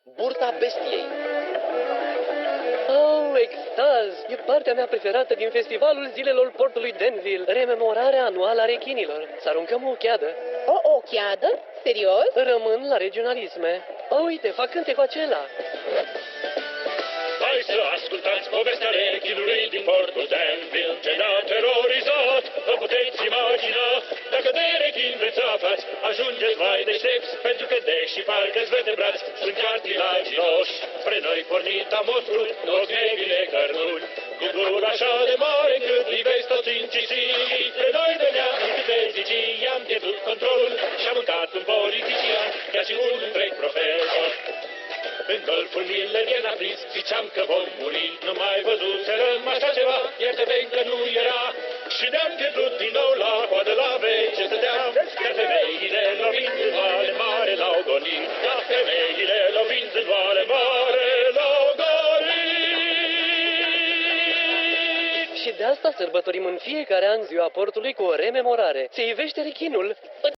Burta bestiei. Oh, extaz! E partea mea preferată din festivalul zilelor portului Denville, rememorarea anuală a rechinilor. Să aruncăm o cheadă. O ochiadă? Serios? Rămân la regionalisme. Oh, uite, fac cântecul acela. Hai să ascultați povestea rechinului din portul Danville, ce ne-a terorizat. Vă puteți imagina, dacă de rechin vreți să aflați, ajungeți mai deștepți, pentru că deși parcă-ți vertebrați, sunt cartilaginoși. Spre noi pornit am mostru, ochi negri cărnuni, cu gura așa de mare încât privesc toți incisivi. Spre noi de neam câte zicii, i-am pierdut controlul și-am mâncat un politician, chiar și un întreg profesor. În golful Miller a prins, ziceam că vom muri. Nu mai văzuserăm așa ceva, iar de vencă nu era. Și ne-am pierdut din nou la coadă la vece stăteam. Iar femeile lovind în vale mare l-au gonit. Iar femeile lovind în vale mare l-au gonit. Și de asta sărbătorim în fiecare an ziua portului cu o rememorare. Se ivește rechinul.